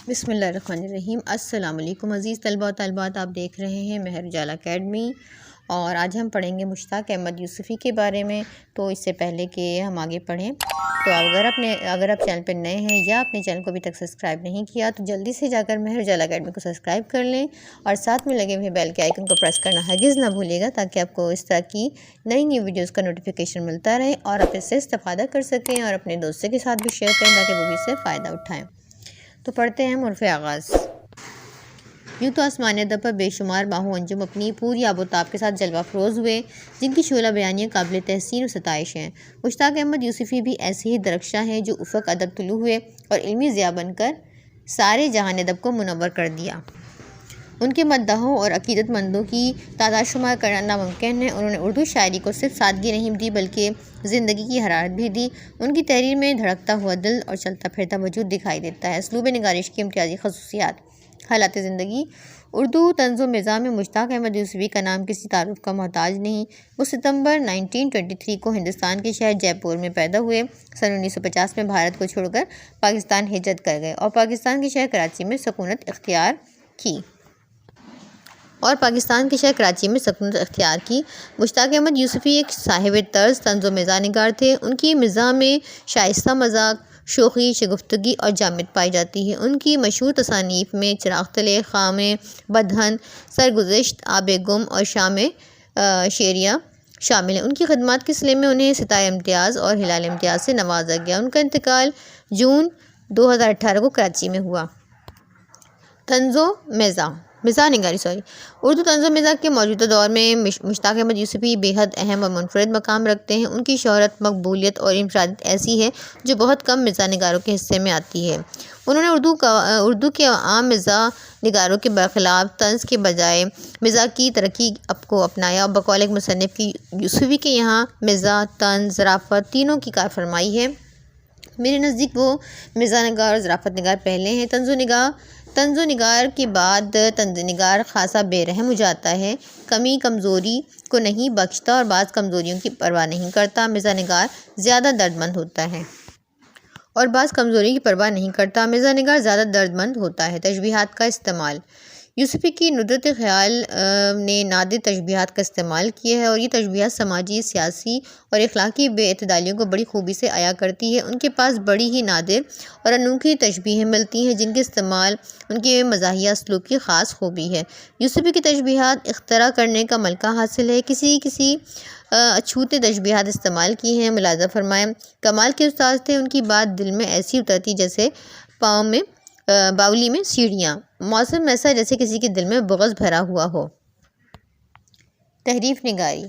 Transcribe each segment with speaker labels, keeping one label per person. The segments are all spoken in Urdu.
Speaker 1: بسم اللہ الرحمن الرحیم۔ السلام علیکم عزیز طلباء و طالبات، آپ دیکھ رہے ہیں مہر اجالا اکیڈمی، اور آج ہم پڑھیں گے مشتاق احمد یوسفی کے بارے میں۔ تو اس سے پہلے کہ ہم آگے پڑھیں تو اگر آپ چینل پہ نئے ہیں یا اپنے چینل کو ابھی تک سبسکرائب نہیں کیا تو جلدی سے جا کر مہر اجالا اکیڈمی کو سبسکرائب کر لیں، اور ساتھ میں لگے ہوئے بیل کے آئیکن کو پریس کرنا ہرگز نہ بھولیے گا، تاکہ آپ کو اس طرح کی نئی ویڈیوز کا نوٹیفیکیشن ملتا رہے اور آپ اس سے استفادہ کر سکیں اور اپنے دوستوں کے ساتھ بھی شیئر کریں تاکہ وہ بھی اس سے فائدہ اٹھائیں۔ تو پڑھتے ہیں حرف آغاز۔ یوں تو آسمان ادب پر بے شمار باہو انجم اپنی پوری آب و تاب کے ساتھ جلوہ افروز ہوئے، جن کی شعلہ بیانیاں قابل تحسین و ستائش ہیں۔ مشتاق احمد یوسفی بھی ایسے ہی درخشاں ہیں جو افق ادب طلوع ہوئے اور علمی ضیاء بن کر سارے جہان ادب کو منور کر دیا۔ ان کے مداحوں اور عقیدت مندوں کی تعداد شمار کرنا ناممکن ہے۔ انہوں نے اردو شاعری کو صرف سادگی نہیں دی بلکہ زندگی کی حرارت بھی دی۔ ان کی تحریر میں دھڑکتا ہوا دل اور چلتا پھرتا وجود دکھائی دیتا ہے۔ اسلوب نگارش کی امتیازی خصوصیات: حالات زندگی: اردو طنز و مزاح میں مشتاق احمد یوسفی کا نام کسی تعارف کا محتاج نہیں۔ وہ ستمبر 1923 کو ہندوستان کے شہر جے پور میں پیدا ہوئے۔ سن 1950 میں بھارت کو چھوڑ کر پاکستان ہجرت کر گئے اور پاکستان کے شہر کراچی میں سکونت اختیار کی۔ مشتاق احمد یوسفی ایک صاحب طرز طنز و مزاح نگار تھے۔ ان کی مزاح میں شائستہ مذاق، شوخی، شگفتگی اور جامد پائی جاتی ہے۔ ان کی مشہور تصانیف میں چراغ تلے، خام بدہن، سرگزشت، آب گم اور شام شیریاں شامل ہیں۔ ان کی خدمات کے صلے میں انہیں ستارہ امتیاز اور ہلال امتیاز سے نوازا گیا۔ ان کا انتقال جون 2018 کو کراچی میں ہوا۔ مزاح نگاری اردو طنز و مزاح کے موجودہ دور میں مشتاق احمد یوسفی بے حد اہم اور منفرد مقام رکھتے ہیں۔ ان کی شہرت، مقبولیت اور انفرادیت ایسی ہے جو بہت کم مزاح نگاروں کے حصے میں آتی ہے۔ انہوں نے اردو کے عام مزاح نگاروں کے برخلاف طنز کے بجائے مزاح کی ترقی کو اپنایا، اور بقول ایک مصنف کی یوسفی کے یہاں مزاح، طنز، ظرافت تینوں کی کار فرمائی ہے۔ میرے نزدیک وہ مزاح نگار اور ظرافت نگار پہلے ہیں۔ طنز و نگار کے بعد طنز نگار خاصا بے رحم ہو جاتا ہے، کمی کمزوری کو نہیں بخشتا اور بعض کمزوریوں کی پرواہ نہیں کرتا۔ مزاح نگار زیادہ درد مند ہوتا ہے اور بعض کمزوریوں کی پرواہ نہیں کرتا۔ مزاح نگار زیادہ درد مند ہوتا ہے۔ تشبیہات کا استعمال: یوسفی کی ندرت خیال نے نادر تشبیہات کا استعمال کیا ہے، اور یہ تشبیہات سماجی، سیاسی اور اخلاقی بے اعتدالیوں کو بڑی خوبی سے عیاں کرتی ہے۔ ان کے پاس بڑی ہی نادر اور انوکھی تشبیہیں ملتی ہیں جن کے استعمال ان کے مزاحیہ اسلوب کی خاص خوبی ہے۔ یوسفی کی تشبیہات اختراع کرنے کا ملکہ حاصل ہے۔ کسی اچھوتے تشبیہات استعمال کی ہیں۔ ملاحظہ فرمائیں، کمال کے استاد تھے۔ ان کی بات دل میں ایسی اترتی جیسے باولی میں سیڑھیاں، موسم ایسا جیسے کسی کے دل میں بغض بھرا ہوا ہو۔ تحریف نگاری: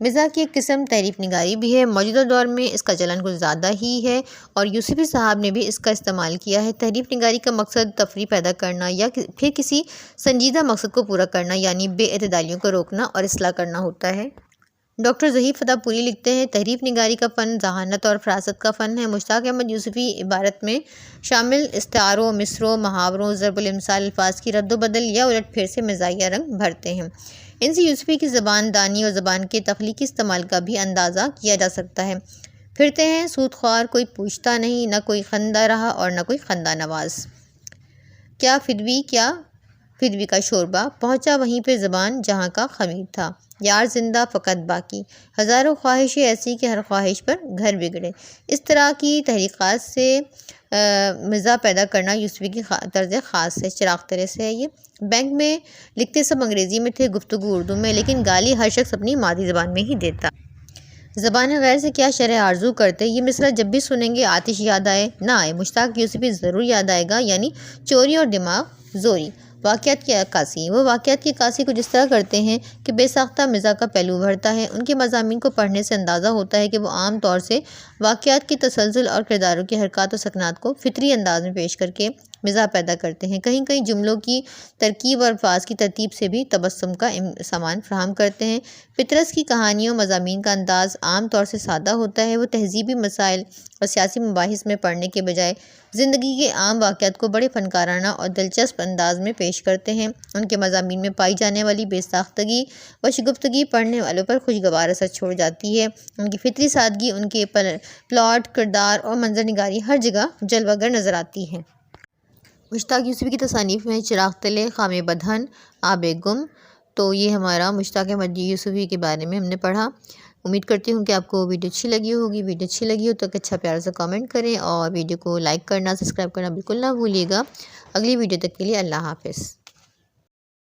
Speaker 1: مزاح کی ایک قسم تحریف نگاری بھی ہے۔ موجودہ دور میں اس کا چلن کچھ زیادہ ہی ہے اور یوسفی صاحب نے بھی اس کا استعمال کیا ہے۔ تحریف نگاری کا مقصد تفریح پیدا کرنا یا پھر کسی سنجیدہ مقصد کو پورا کرنا، یعنی بے اعتدالیوں کو روکنا اور اصلاح کرنا ہوتا ہے۔ ڈاکٹر ظہیر فتح پوری لکھتے ہیں، تحریف نگاری کا فن ذہانت اور فراست کا فن ہے۔ مشتاق احمد یوسفی عبارت میں شامل استعاروں، مصرعوں، محاوروں، ضرب الامثال، الفاظ کی رد و بدل یا الٹ پھیر سے مزاحیہ رنگ بھرتے ہیں۔ ان سے یوسفی کی زبان دانی اور زبان کے تخلیقی استعمال کا بھی اندازہ کیا جا سکتا ہے۔ پھرتے ہیں سود خوار، کوئی پوچھتا نہیں، نہ کوئی خندہ رہا اور نہ کوئی خندہ نواز۔ کیا فدوی کا شوربہ، پہنچا وہیں پہ زبان جہاں کا خمیر تھا۔ یار زندہ فقط باقی، ہزاروں خواہشیں ایسی کہ ہر خواہش پر گھر بگڑے۔ اس طرح کی تحریکات سے مزاح پیدا کرنا یوسفی کی طرز خاص ہے۔ چراغ تلے سے ہے یہ۔ بینک میں لکھتے سب انگریزی میں تھے، گفتگو اردو میں، لیکن گالی ہر شخص اپنی مادری زبان میں ہی دیتا۔ زبان غیر سے کیا شرح آرزو کرتے۔ یہ مصرع جب بھی سنیں گے آتش یاد آئے نہ آئے، مشتاق یوسفی ضرور یاد آئے گا، یعنی چوری اور دماغ زوری۔ واقعات کی عکاسی: وہ واقعات کی عکاسی کچھ اس طرح کرتے ہیں کہ بے ساختہ مزاح کا پہلو ابھرتا ہے۔ ان کے مضامین کو پڑھنے سے اندازہ ہوتا ہے کہ وہ عام طور سے واقعات کی تسلسل اور کرداروں کی حرکات و سکنات کو فطری انداز میں پیش کر کے مزاح پیدا کرتے ہیں۔ کہیں کہیں جملوں کی ترکیب اور الفاظ کی ترتیب سے بھی تبسم کا سامان فراہم کرتے ہیں۔ پطرس کی کہانیوں مضامین کا انداز عام طور سے سادہ ہوتا ہے۔ وہ تہذیبی مسائل اور سیاسی مباحث میں پڑھنے کے بجائے زندگی کے عام واقعات کو بڑے فنکارانہ اور دلچسپ انداز میں پیش کرتے ہیں۔ ان کے مضامین میں پائی جانے والی بے ساختگی و شگفتگی پڑھنے والوں پر خوشگوار اثر چھوڑ جاتی ہے۔ ان کی فطری سادگی، ان کے پلاٹ، کردار اور منظر نگاری ہر جگہ جلوہ گر نظر آتی ہے۔ مشتاق یوسفی کی تصانیف میں چراغ تلے، خام بدہن، آب گم۔ تو یہ ہمارا مشتاق احمد یوسفی کے بارے میں ہم نے پڑھا۔ امید کرتی ہوں کہ آپ کو ویڈیو اچھی لگی ہوگی۔ ویڈیو اچھی لگی ہو تو اچھا پیار سے کامنٹ کریں اور ویڈیو کو لائک کرنا، سبسکرائب کرنا بالکل نہ بھولیے گا۔ اگلی ویڈیو تک کے لیے اللہ حافظ۔